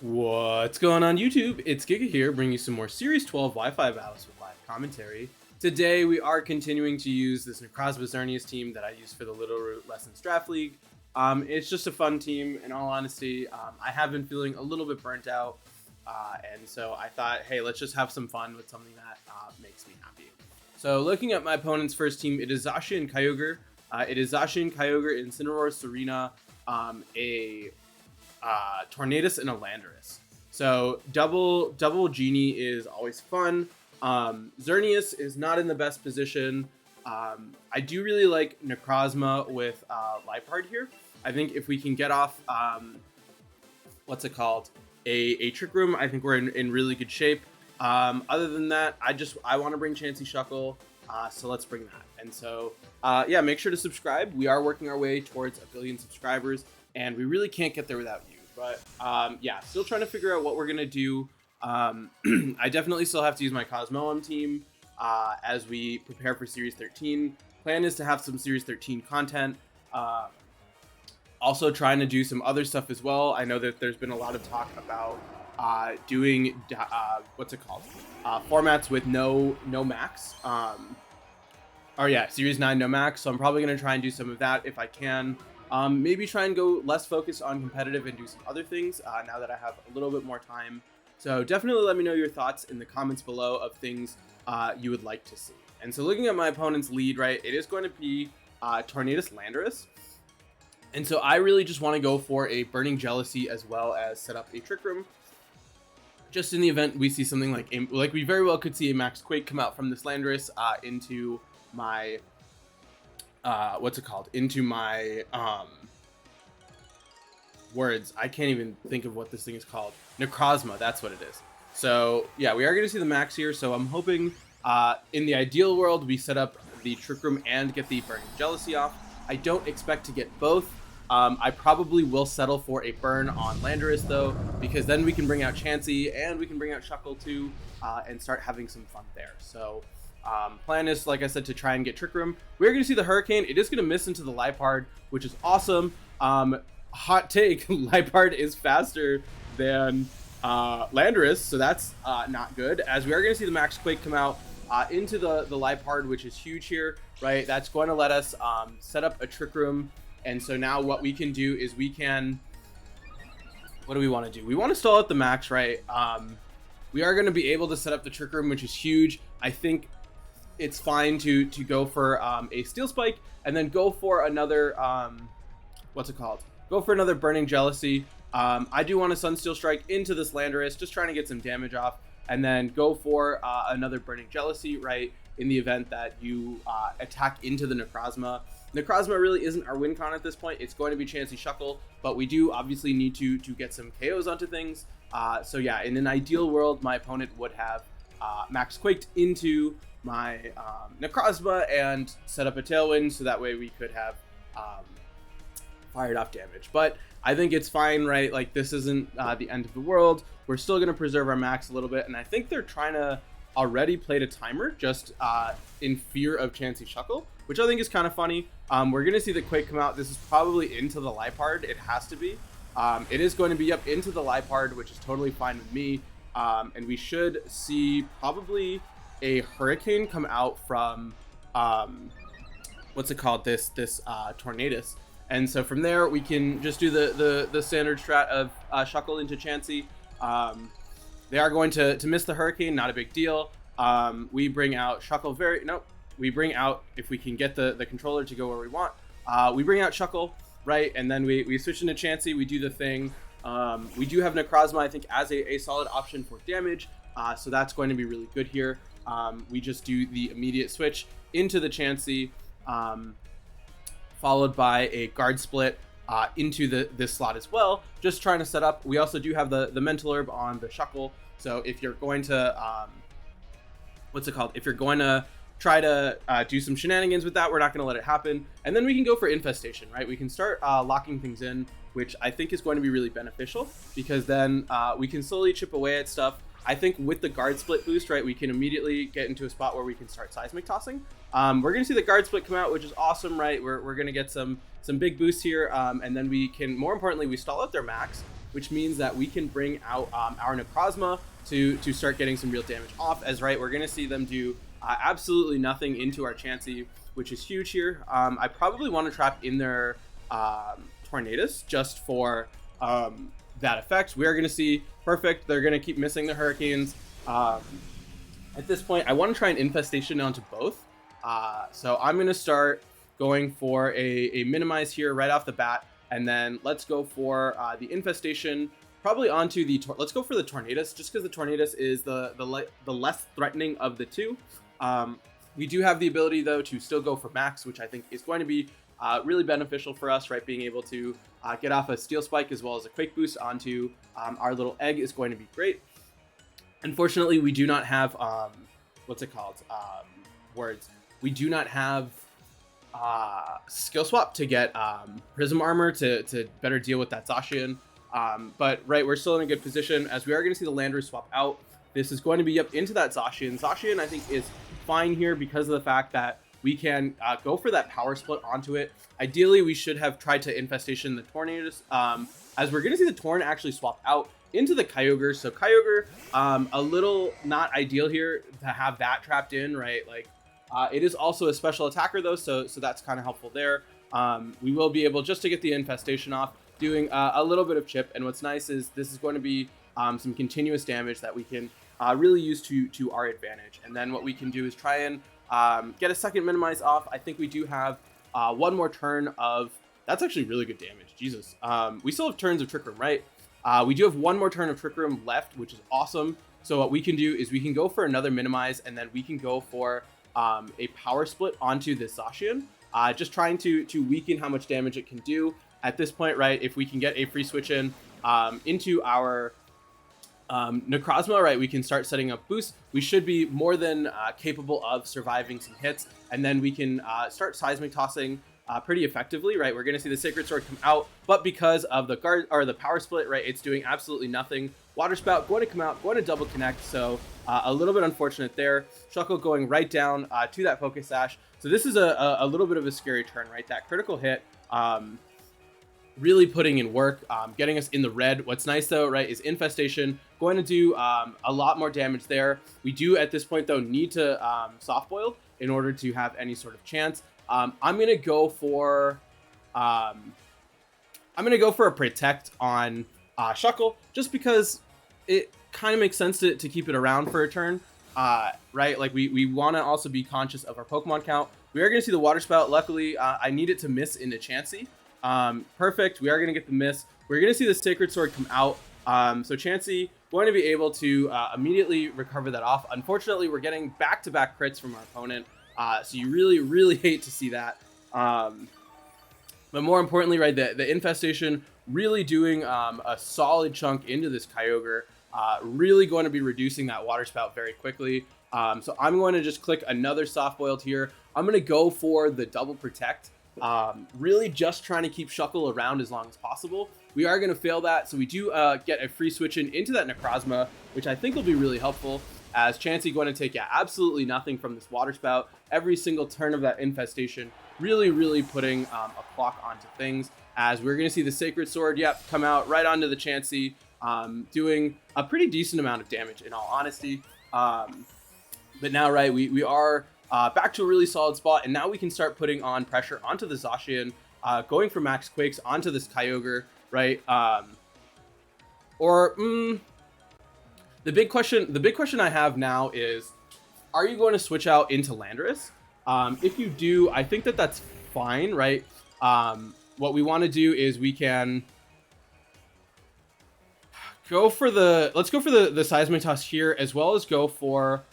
What's going on YouTube? It's Giga here, bringing you some more Series 12 Wi-Fi battles with live commentary. Today we are continuing to use this Necrozma Xerneas team that I used for the Littleroot Lessons Draft League. It's just a fun team, in all honesty. I have been feeling a little bit burnt out, and so I thought, hey, let's just have some fun with something that makes me happy. So looking at my opponent's first team, it is Zacian Kyogre. It is Zacian Kyogre, Incineroar, Serena, a Tornadus and a Landorus. So double Genie is always fun. Xerneas is not in the best position. I do really like Necrozma with Liepard here. I think if we can get off what's it called, a Trick Room, I think we're in really good shape. Other than that, I want to bring Chansey Shuckle, so let's bring that. And so yeah, make sure to subscribe. We are working our way towards 1 billion subscribers, and we really can't get there without you. But yeah, still trying to figure out what we're gonna do. I definitely still have to use my Cosmoem team as we prepare for Series 13. Plan is to have some Series 13 content. Also trying to do some other stuff as well. I know that there's been a lot of talk about doing what's it called? Formats with no max. Or yeah, Series 9 no max. So I'm probably gonna try and do some of that if I can. Maybe try and go less focused on competitive and do some other things now that I have a little bit more time. So definitely let me know your thoughts in the comments below of things you would like to see. And so looking at my opponent's lead, right, it is going to be Tornadus Landorus. And so I really just want to go for a Burning Jealousy as well as set up a Trick Room. Just in the event we see something like we very well could see a Max Quake come out from this Landorus into my what's it called? Into my words. I can't even think of what this thing is called. Necrozma, that's what it is. So yeah, we are going to see the max here. So I'm hoping in the ideal world we set up the Trick Room and get the Burning Jealousy off. I don't expect to get both. I probably will settle for a burn on Landorus though, because then we can bring out Chansey and we can bring out Shuckle too, and start having some fun there. So plan is, like I said, to try and get Trick Room. We're going to see the Hurricane. It is going to miss into the Liepard, which is awesome. Hot take, Liepard is faster than Landorus, so that's not good, as we are going to see the Max Quake come out into the Liepard, which is huge here, right? That's going to let us set up a Trick Room. And so now what we can do is we can, what do we want to do? We want to stall out the Max, right? We are going to be able to set up the Trick Room, which is huge. I think it's fine to go for a Steel Spike and then go for another what's it called? Go for another Burning Jealousy. I do want to Sunsteel Strike into this Landorus, just trying to get some damage off, and then go for another Burning Jealousy, right, in the event that you attack into the Necrozma. Necrozma really isn't our win con at this point. It's going to be Chansey Shuckle, but we do obviously need to get some KOs onto things. So yeah, in an ideal world, my opponent would have Max Quaked into my Necrozma and set up a Tailwind, so that way we could have fired off damage. But I think it's fine, right? Like, this isn't the end of the world. We're still going to preserve our max a little bit, and I think they're trying to already play a timer just in fear of Chansey Shuckle, which I think is kind of funny. We're going to see the Quake come out. This is probably into the Liepard. It has to be. It is going to be up into the Liepard, which is totally fine with me. And we should see probably a Hurricane come out from what's it called? This Tornadus. And so from there we can just do the standard strat of Shuckle into Chansey. They are going to miss the Hurricane, not a big deal. We bring out Shuckle we bring out, if we can get the controller to go where we want, we bring out Shuckle, right? And then we switch into Chansey, we do the thing. We do have Necrozma, I think, as a solid option for damage, so that's going to be really good here. We just do the immediate switch into the Chansey, followed by a Guard Split into this slot as well, just trying to set up. We also do have the Mental Herb on the Shuckle, so if you're going to what's it called, if you're going to try to do some shenanigans with that, we're not going to let it happen. And then we can go for Infestation, right? We can start locking things in, which I think is going to be really beneficial, because then we can slowly chip away at stuff. I think with the Guard Split boost, right, we can immediately get into a spot where we can start Seismic Tossing. We're going to see the Guard Split come out, which is awesome, right? We're going to get some big boosts here, and then we can, more importantly, we stall out their max, which means that we can bring out our Necrozma to start getting some real damage off. As right, we're going to see them do absolutely nothing into our Chansey, which is huge here. I probably want to trap in their Tornadus just for that effect. We are going to see perfect. They're going to keep missing the Hurricanes. At this point, I want to try an Infestation onto both. So I'm going to start going for a minimize here right off the bat, and then let's go for the Infestation probably onto the let's go for the Tornadus, just because the Tornadus is the less threatening of the two. We do have the ability though to still go for max, which I think is going to be really beneficial for us, right? Being able to get off a Steel Spike as well as a Quake Boost onto our little egg is going to be great. Unfortunately, we do not have what's it called? Words. We do not have skill swap to get Prism Armor to better deal with that Zacian. But right, we're still in a good position as we are going to see the Landorus swap out. This is going to be up into that Zacian. Zacian, I think, is fine here because of the fact that we can go for that power split onto it. Ideally, we should have tried to Infestation the Tornadus, as we're going to see the Torn actually swap out into the Kyogre. So Kyogre, a little not ideal here to have that trapped in, right? Like, it is also a special attacker though, so that's kind of helpful there. We will be able just to get the Infestation off, doing a little bit of chip. And what's nice is this is going to be some continuous damage that we can really use to our advantage. And then what we can do is try and get a second minimize off. I think we do have one more turn of, that's actually really good damage. Jesus. We still have turns of Trick Room, right? We do have one more turn of Trick Room left, which is awesome. So what we can do is we can go for another minimize, and then we can go for a power split onto the Zacian, just trying to weaken how much damage it can do at this point, right? If we can get a free switch in into our Necrozma, right, we can start setting up boosts. We should be more than capable of surviving some hits, and then we can start seismic tossing pretty effectively, right? We're going to see the Sacred Sword come out, but because of the guard or the power split, right, it's doing absolutely nothing. Water Spout going to come out, going to double connect, so a little bit unfortunate there. Shuckle going right down to that Focus Sash. So this is a little bit of a scary turn, right? That critical hit, really putting in work, getting us in the red. What's nice though, right, is Infestation going to do a lot more damage there. We do at this point though need to soft boil in order to have any sort of chance. I'm gonna go for a protect on Shuckle, just because it kind of makes sense to keep it around for a turn, right? Like we want to also be conscious of our Pokemon count. We are gonna see the Water Spout. Luckily, I need it to miss into Chansey. Perfect. We are going to get the miss. We're going to see the Sacred Sword come out. So Chansey going to be able to immediately recover that off. Unfortunately, we're getting back-to-back crits from our opponent. So you really, really hate to see that. But more importantly, right, the Infestation really doing a solid chunk into this Kyogre. Really going to be reducing that Water Spout very quickly. So I'm going to just click another soft boiled here. I'm going to go for the double protect. Really just trying to keep Shuckle around as long as possible. We are going to fail that, so we do get a free switch in into that Necrozma, which I think will be really helpful, as Chansey going to take absolutely nothing from this Water Spout. Every single turn of that Infestation really, really putting a clock onto things, as we're going to see the Sacred Sword, come out right onto the Chansey, doing a pretty decent amount of damage in all honesty. But now, right, we are back to a really solid spot, and now we can start putting on pressure onto the Zacian, going for max Quakes onto this Kyogre, right? The big question I have now is, are you going to switch out into Landorus? If you do, I think that's fine, right? What we want to do is we can go for let's go for the Seismitos here, as well as go for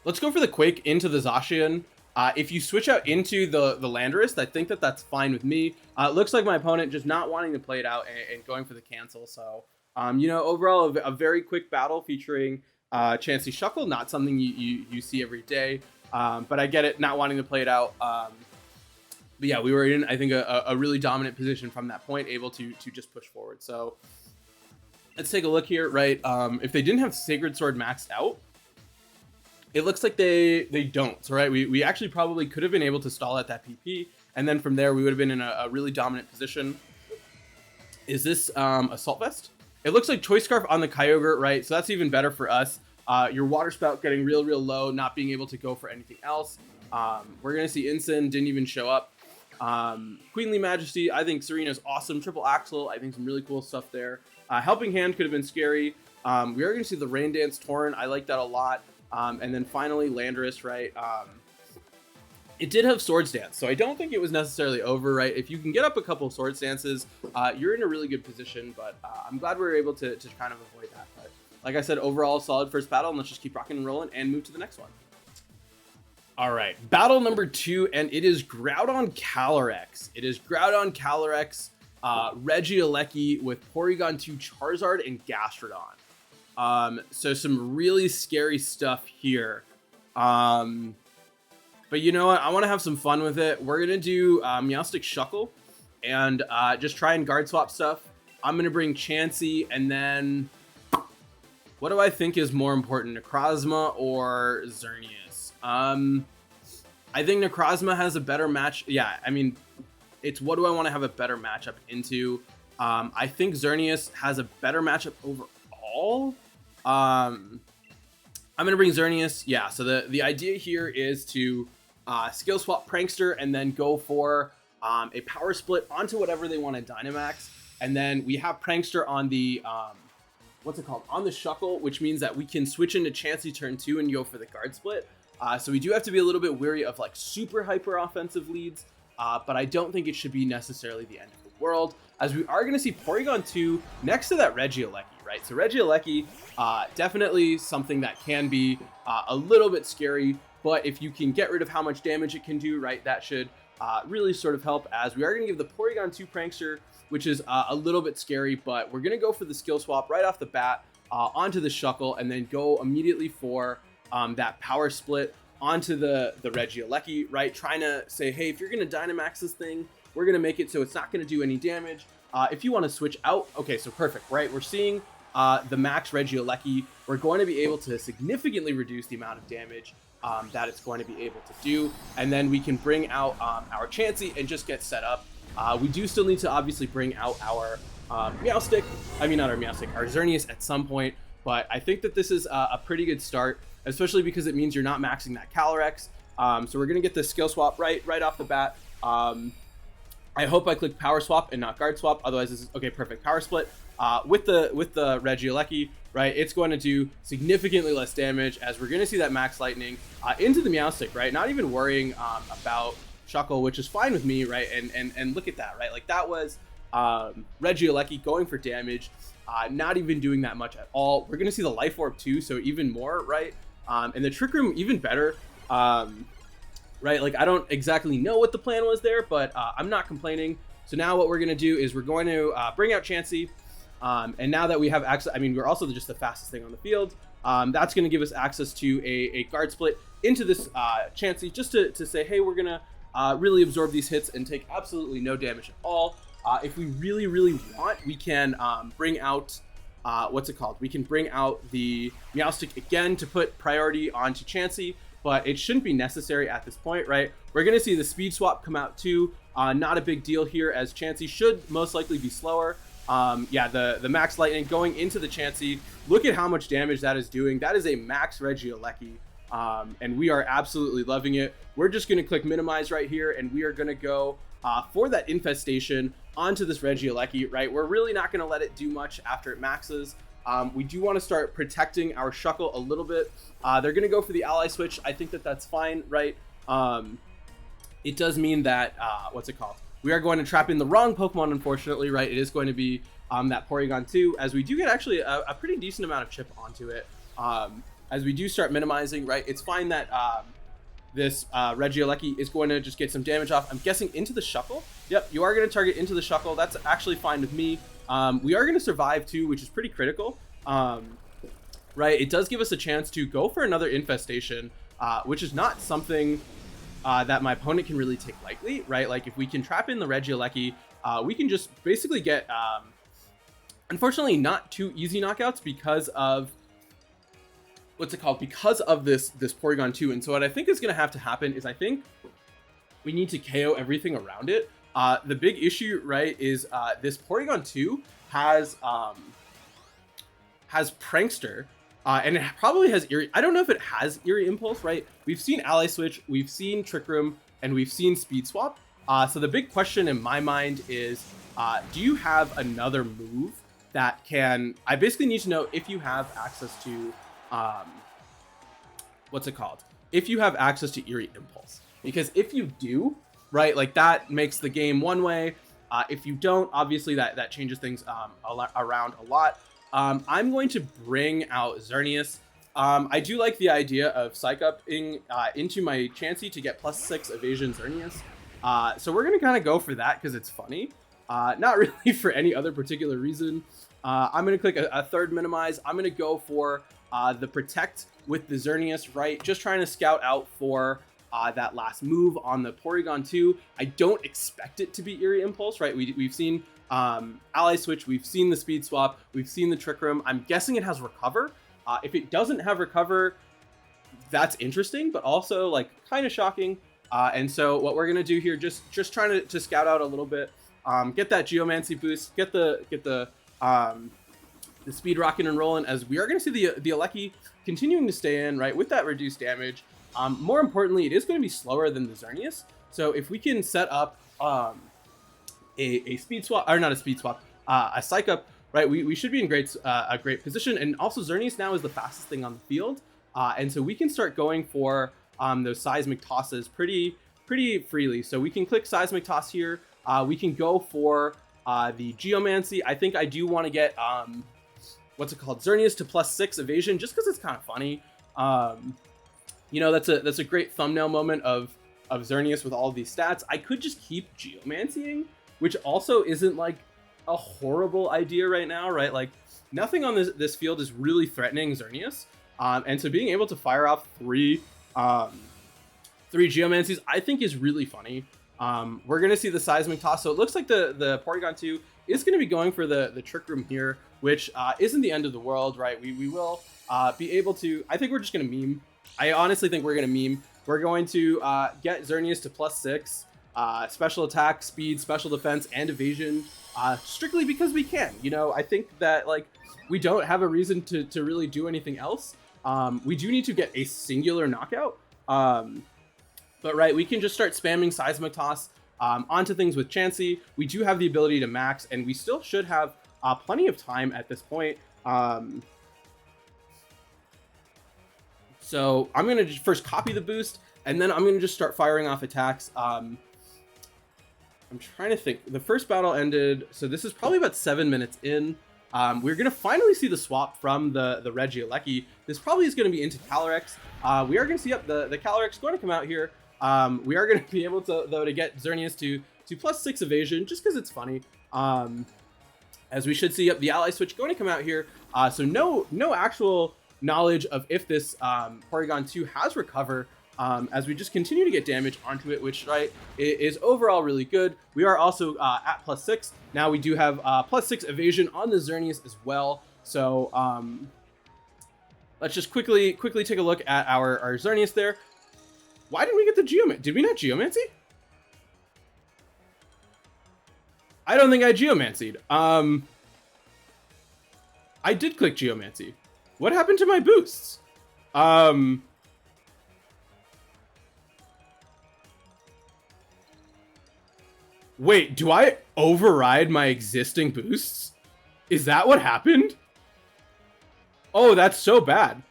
let's go for the Quake into the Zacian. If you switch out into the Landorus, I think that's fine with me. It looks like my opponent just not wanting to play it out and going for the cancel. So, overall, a very quick battle featuring Chansey Shuckle, not something you see every day. But I get it, not wanting to play it out. But yeah, we were in, I think, a really dominant position from that point, able to just push forward. So let's take a look here, right? If they didn't have Sacred Sword maxed out, it looks like they don't. So right, we actually probably could have been able to stall at that PP and then from there we would have been in a really dominant position. Is this Assault Vest? It looks like Choice Scarf on the Kyogre, right? So that's even better for us. Your Water Spout getting real low, not being able to go for anything else. We're going to see Incin didn't even show up. Queenly Majesty, I think Serena's awesome. Triple Axle, I think some really cool stuff there. Helping Hand could have been scary. We are going to see the Rain Dance Torn. I like that a lot. And then finally Landorus, right? It did have Swords Dance, so I don't think it was necessarily over, right? If you can get up a couple Swords Dances, you're in a really good position, but I'm glad we were able to kind of avoid that. But like I said, overall, solid first battle, and let's just keep rocking and rolling and move to the next one. All right, battle number 2, and it is Groudon Calyrex. It is Groudon Calyrex, Regieleki with Porygon 2, Charizard, and Gastrodon. So some really scary stuff here. But you know what? I want to have some fun with it. We're going to do Meowstic Shuckle and just try and guard swap stuff. I'm going to bring Chansey, and then what do I think is more important, Necrozma or Xerneas? I think Necrozma has a better match. Yeah, I mean, it's what do I want to have a better matchup into? I think Xerneas has a better matchup overall. I'm going to bring Xerneas. Yeah, so the idea here is to skill swap Prankster and then go for a power split onto whatever they want to Dynamax. And then we have Prankster on the, what's it called? On the Shuckle, which means that we can switch into Chansey turn 2 and go for the guard split. So we do have to be a little bit wary of like super hyper offensive leads, but I don't think it should be necessarily the end of the world, as we are going to see Porygon 2 next to that Regieleki, right? So Regieleki, definitely something that can be a little bit scary, but if you can get rid of how much damage it can do, right, that should really sort of help, as we are going to give the Porygon 2 Prankster, which is a little bit scary, but we're going to go for the skill swap right off the bat onto the Shuckle, and then go immediately for that power split onto the Regieleki, right? Trying to say, hey, if you're going to Dynamax this thing, we're going to make it so it's not going to do any damage. If you want to switch out, okay, so perfect, right? We're seeing the max Regieleki. We're going to be able to significantly reduce the amount of damage that it's going to be able to do. And then we can bring out our Chansey and just get set up. We do still need to obviously bring out our Meowstic. I mean, not our Meowstic, our Xerneas at some point. But I think that this is a pretty good start, especially because it means you're not maxing that Calyrex. So we're going to get this skill swap right off the bat. I hope I click power swap and not guard swap. Otherwise, this is okay. Perfect. Power split with the Regieleki, right? It's going to do significantly less damage, as we're going to see that max lightning into the Meowstic, right? Not even worrying about Shuckle, which is fine with me, right? And look at that, right? Like that was Regieleki going for damage, not even doing that much at all. We're going to see the Life Orb too, so even more, right? And the Trick Room even better. Right, like I don't exactly know what the plan was there, but I'm not complaining. So now what we're going to do is we're going to bring out Chansey. And now that we have access, I mean, we're also just the fastest thing on the field. That's going to give us access to a guard split into this Chansey, just to say, hey, we're going to really absorb these hits and take absolutely no damage at all. If we really want, we can bring out, what's it called? We can bring out the Meowstic again to put priority onto Chansey, but it shouldn't be necessary at this point, right? We're going to see the speed swap come out too. Not a big deal here, as Chansey should most likely be slower. Yeah, the max lightning going into the Chansey. Look at how much damage that is doing. That is a max Regieleki, and we are absolutely loving it. We're just going to click minimize right here, and we are going to go for that infestation onto this Regieleki, right? We're really not going to let it do much after it maxes. We do want to start protecting our Shuckle a little bit. They're going to go for the ally switch. I think that that's fine, right? It does mean that, what's it called? We are going to trap in the wrong Pokemon, unfortunately, right? It is going to be that Porygon 2, as we do get actually a pretty decent amount of chip onto it. As we do start minimizing, right? It's fine that this Regieleki is going to just get some damage off. I'm guessing into the Shuckle. Yep, you are going to target into the Shuckle. That's actually fine with me. We are going to survive too, which is pretty critical. Right, it does give us a chance to go for another infestation, which is not something that my opponent can really take lightly, right? Like if we can trap in the Regieleki, we can just basically get, unfortunately, not too easy knockouts because of, what's it called? Because of this Porygon 2. And so what I think is going to have to happen is I think we need to KO everything around it. The big issue, right, is this Porygon 2 has Prankster, and it probably has Eerie. I don't know if it has Eerie Impulse, right? We've seen Ally Switch, we've seen Trick Room, and we've seen Speed Swap. So the big question in my mind is, do you have another move that can... I basically need to know if you have access to... what's it called? If you have access to Eerie Impulse. Because if you do, right, like that makes the game one way. If you don't, obviously that changes things around a lot. I'm going to bring out Xerneas. I do like the idea of Psych-Upping into my Chansey to get +6 evasion Xerneas. So we're going to kind of go for that because it's funny. Not really for any other particular reason. I'm going to click a third minimize. I'm going to go for the Protect with the Xerneas, right? Just trying to scout out for that last move on the Porygon 2. I don't expect it to be Eerie Impulse, right? We've seen Ally Switch, we've seen the Speed Swap, we've seen the Trick Room. I'm guessing it has Recover. If it doesn't have Recover, that's interesting, but also like kind of shocking. And so what we're gonna do here, just trying to scout out a little bit, get that Geomancy boost, get the speed rocking and rolling, as we are gonna see the Alecki continuing to stay in, right, with that reduced damage. More importantly, it is going to be slower than the Xerneas. So if we can set up a speed swap, or not a speed swap, a Psych Up, right, we should be in a great position. And also Xerneas now is the fastest thing on the field. And so we can start going for those Seismic Tosses pretty freely. So we can click Seismic Toss here. We can go for the Geomancy. I think I do want to get, what's it called, Xerneas to +6 evasion, just because it's kind of funny. You know, that's a great thumbnail moment of Xerneas with all of these stats. I could just keep Geomancying, which also isn't like a horrible idea right now, right? Like nothing on this field is really threatening Xerneas. And so being able to fire off three Geomancies, I think is really funny. We're going to see the Seismic Toss. So it looks like the Porygon 2 is going to be going for the Trick Room here, which isn't the end of the world, right? We will be able to... I think we're just going to meme. I honestly think we're going to meme. We're going to get Xerneas to +6, special attack, speed, special defense, and evasion, strictly because we can. You know, I think that, like, we don't have a reason to really do anything else. We do need to get a singular knockout. But, right, we can just start spamming Seismic Toss onto things with Chansey. We do have the ability to max, and we still should have plenty of time at this point. So I'm going to first copy the boost, and then I'm going to just start firing off attacks. I'm trying to think. The first battle ended, so this is probably about 7 minutes in. We're going to finally see the swap from the Regieleki. This probably is going to be into Calyrex. We are going to see the Calyrex going to come out here. We are going to be able to, though, to get Xerneas to +6 evasion, just because it's funny. As we should see the Ally Switch going to come out here. So no actual knowledge of if this Porygon 2 has Recover, as we just continue to get damage onto it, which, right, is overall really good. We are also at +6. Now we do have +6 evasion on the Xerneas as well. So let's just quickly take a look at our Xerneas there. Why didn't we get the Geomancy? Did we not Geomancy? I don't think I Geomancied. I did click Geomancy. What happened to my boosts? Wait, do I override my existing boosts? Is that what happened? Oh, that's so bad.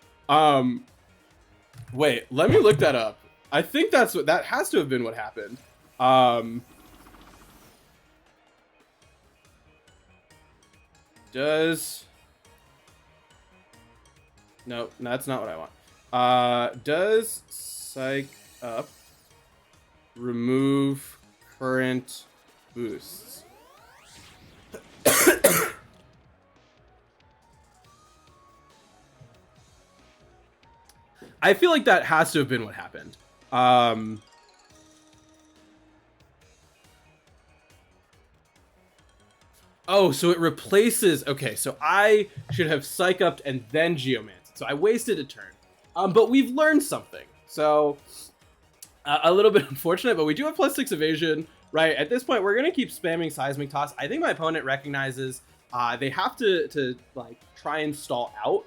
Wait, let me look that up. I think that has to have been what happened. No, that's not what I want. Does Psych Up remove current boosts? I feel like that has to have been what happened. Oh, so it replaces... Okay, so I should have Psych Upped and then Geomancy. So I wasted a turn. But we've learned something. So A little bit unfortunate, but we do have +6 evasion, right? At this point, we're going to keep spamming Seismic Toss. I think my opponent recognizes they have to like try and stall out,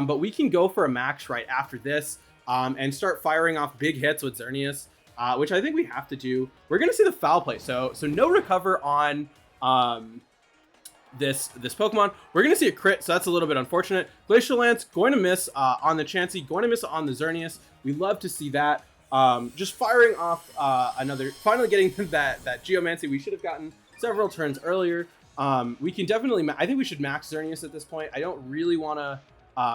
but we can go for a max right after this and start firing off big hits with Xerneas, which I think we have to do. We're going to see the foul play, so no recover on this Pokemon. We're going to see a crit, so that's a little bit unfortunate. Glacial Lance going to miss on the Chansey, going to miss on the Xerneas. We love to see that. Just firing off finally getting that Geomancy we should have gotten several turns earlier. We can definitely, I think we should max Xerneas at this point. I don't really want to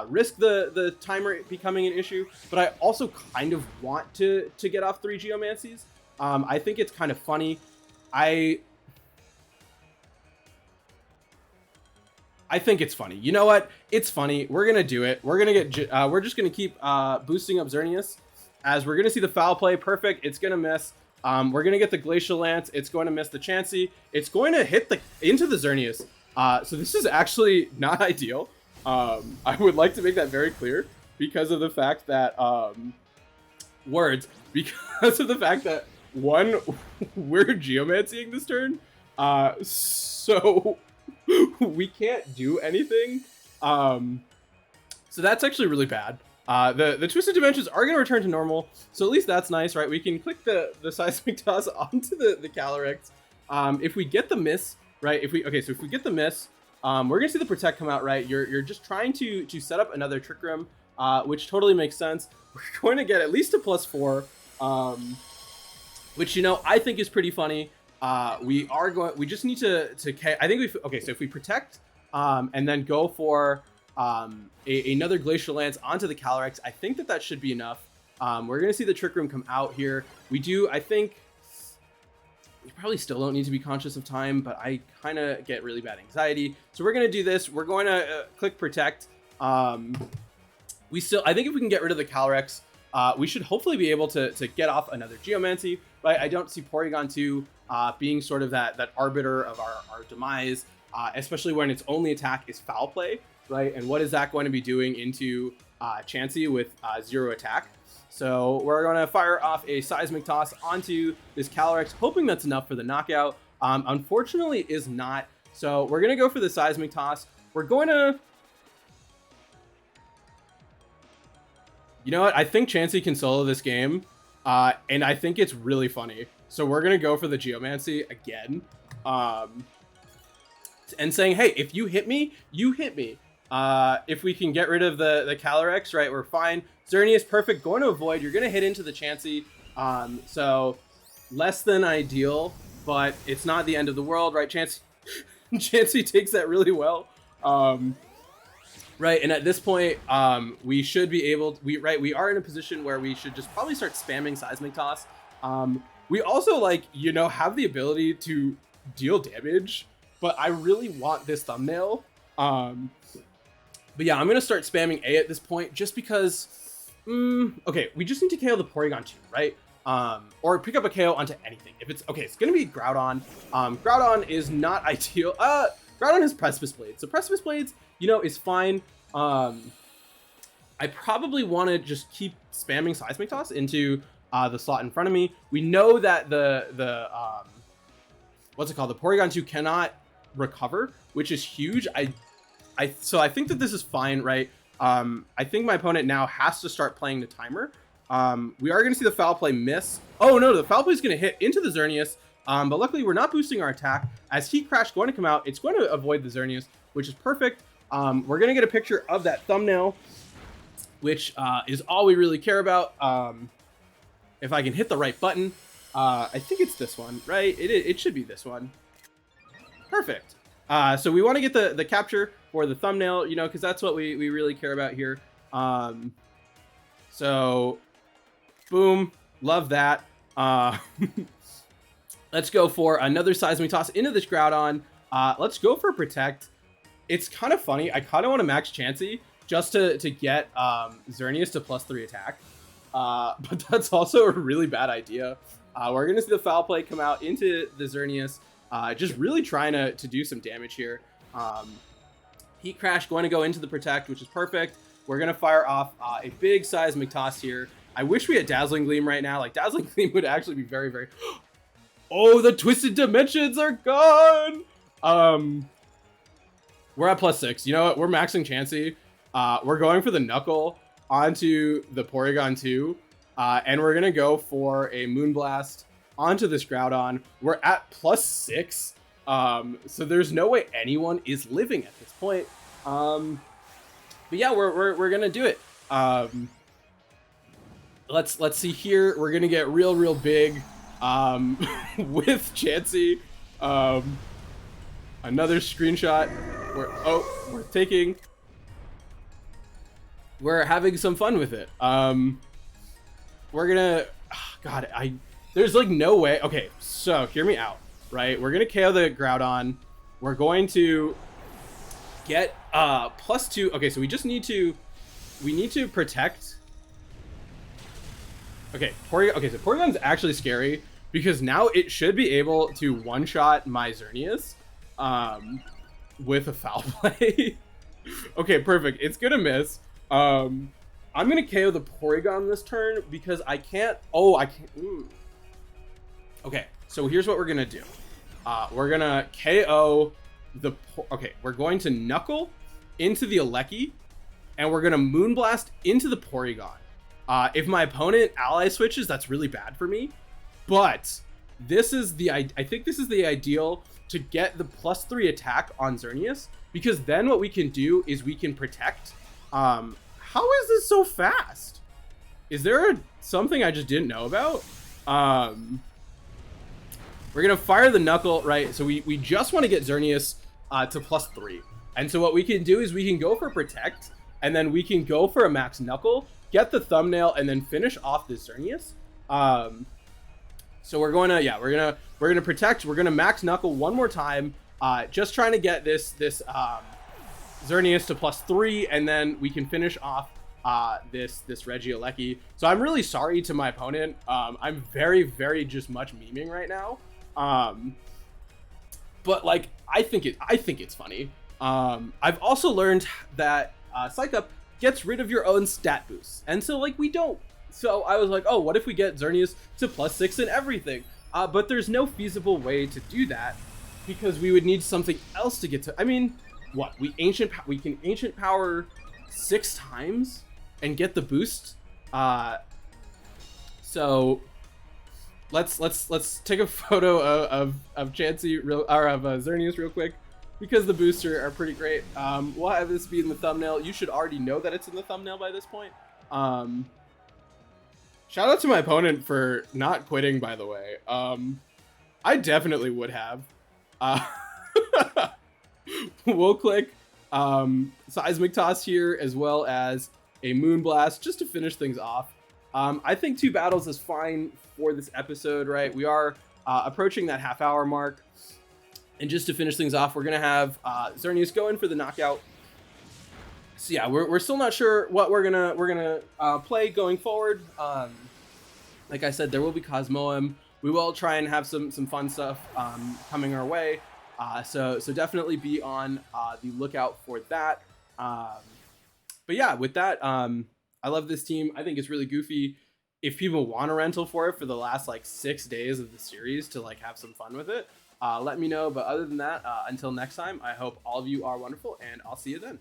risk the timer becoming an issue, but I also kind of want to get off 3 Geomancies. I think it's kind of funny. I think it's funny. You know what? It's funny. We're gonna do it. We're gonna get. We're just gonna keep boosting up Xerneas, as we're gonna see the foul play. Perfect. It's gonna miss. We're gonna get the Glacial Lance. It's going to miss the Chansey. It's going to hit into the Xerneas. So this is actually not ideal. I would like to make that very clear because of the fact that because of the fact that one, we're Geomancying this turn. So we can't do anything. So that's actually really bad. The Twisted Dimensions are going to return to normal, so at least that's nice, right? We can click the Seismic Toss onto the Calyrex. If we get the miss, right? If we get the miss, we're going to see the Protect come out, right? You're just trying to set up another Trick Room, which totally makes sense. We're going to get at least a +4, which, you know, I think is pretty funny. We just need to I think so if we Protect, and then go for another Glacial Lance onto the Calyrex, I think that should be enough. We're going to see the Trick Room come out here. I think we probably still don't need to be conscious of time, but I kind of get really bad anxiety. So we're going to do this. We're going to click Protect. I think if we can get rid of the Calyrex, we should hopefully be able to get off another Geomancy, but I don't see Porygon 2 being sort of that arbiter of our demise, especially when its only attack is Foul Play, right? And what is that going to be doing into Chansey with 0 attack? So we're going to fire off a Seismic Toss onto this Calyrex, hoping that's enough for the knockout. Unfortunately, is not. So we're going to go for the Seismic Toss. We're going to... You know what? I think Chansey can solo this game, and I think it's really funny. So we're going to go for the Geomancy again. And saying, hey, if you hit me, you hit me. If we can get rid of the Calyrex, right, we're fine. Xerneas, perfect. Going to avoid. You're going to hit into the Chansey. So less than ideal, but it's not the end of the world, right? Chansey takes that really well. Right, and at this point, we should be able to, we are in a position where we should just probably start spamming Seismic Toss. We also, like, you know, have the ability to deal damage, but I really want this thumbnail. But yeah, I'm going to start spamming A at this point just because, okay, we just need to KO the Porygon 2, right? Or pick up a KO onto anything. If it's, okay, it's going to be Groudon. Groudon is not ideal. Groudon has Precipice Blades. So Precipice Blades, you know, is fine. I probably want to just keep spamming Seismic Toss into the slot in front of me. We know that the what's it called? The Porygon 2 cannot recover, which is huge. So I think that this is fine, right? I think my opponent now has to start playing the timer. We are going to see the Foul Play miss. Oh no, the Foul Play is going to hit into the Xerneas. But luckily we're not boosting our attack. As Heat Crash going to come out, it's going to avoid the Xerneas, which is perfect. We're going to get a picture of that thumbnail, which is all we really care about. If I can hit the right button, I think it's this one, right? It should be this one. Perfect. So we want to get the capture for the thumbnail, you know, because that's what we really care about here. So, boom, love that. Let's go for another Seismic Toss into this Groudon. Let's go for Protect. It's kind of funny. I kind of want to max Chansey just to get Xerneas to +3 attack. But that's also a really bad idea. We're going to see the Foul Play come out into the Xerneas. Just really trying to do some damage here. Heat Crash going to go into the Protect, which is perfect. We're going to fire off a big Seismic Toss here. I wish we had Dazzling Gleam right now. Like, Dazzling Gleam would actually be very, very... Oh, the Twisted Dimensions are gone! We're at +6. You know what? We're maxing Chansey. We're going for the Knuckle onto the Porygon 2. And we're going to go for a Moonblast onto this Groudon. We're at +6. So there's no way anyone is living at this point. But yeah, we're going to do it. Let's see here. We're going to get real big with Chansey. Another screenshot. We're having some fun with it. We're gonna, God, there's like no way. Okay, so hear me out, right? We're gonna KO the Groudon. We're going to get +2. Okay, so we need to protect. Okay, okay, so Porygon's actually scary because now it should be able to one-shot my Xerneas with a Foul Play. Okay, perfect. It's gonna miss. I'm gonna KO the Porygon this turn because I can't. Oh, I can't. Okay, so here's what we're gonna do. We're gonna KO the. Okay, we're going to Knuckle into the Alecki, and we're gonna Moonblast into the Porygon. If my opponent ally switches, that's really bad for me. But this is I think this is the ideal to get the +3 attack on Xerneas, because then what we can do is we can protect. How is this so fast? Is there something I just didn't know about? We're gonna fire the Knuckle, right? So we just want to get Xerneas to +3. And so what we can do is we can go for Protect, and then we can go for a Max Knuckle, get the thumbnail, and then finish off this Xerneas. So we're going to, yeah, we're gonna Protect. We're gonna Max Knuckle one more time, just trying to get this Xerneas to +3, and then we can finish off this Regieleki. So I'm really sorry to my opponent. I'm very just much memeing right now. But like I think it's funny. I've also learned that Psych Up gets rid of your own stat boosts, and so like we don't. So I was like, oh, what if we get Xerneas to +6 and everything? But there's no feasible way to do that because we would need something else to get to. I mean, what we can ancient power 6 times and get the boost. So let's take a photo of Chansey or of Xerneas real quick, because the booster are pretty great. We'll have this be in the thumbnail. You should already know that it's in the thumbnail by this point. Shout out to my opponent for not quitting, by the way. I definitely would have. We'll click Seismic Toss here, as well as a Moonblast, just to finish things off. I think 2 battles is fine for this episode, right? We are approaching that half-hour mark. And just to finish things off, we're going to have Xerneas go in for the knockout. So yeah, we're still not sure what we're gonna play going forward. Like I said, there will be Cosmoem. We will try and have some fun stuff coming our way. So definitely be on the lookout for that. But yeah, with that, I love this team. I think it's really goofy. If people want a rental for it for the last like 6 days of the series to like have some fun with it, let me know. But other than that, until next time, I hope all of you are wonderful, and I'll see you then.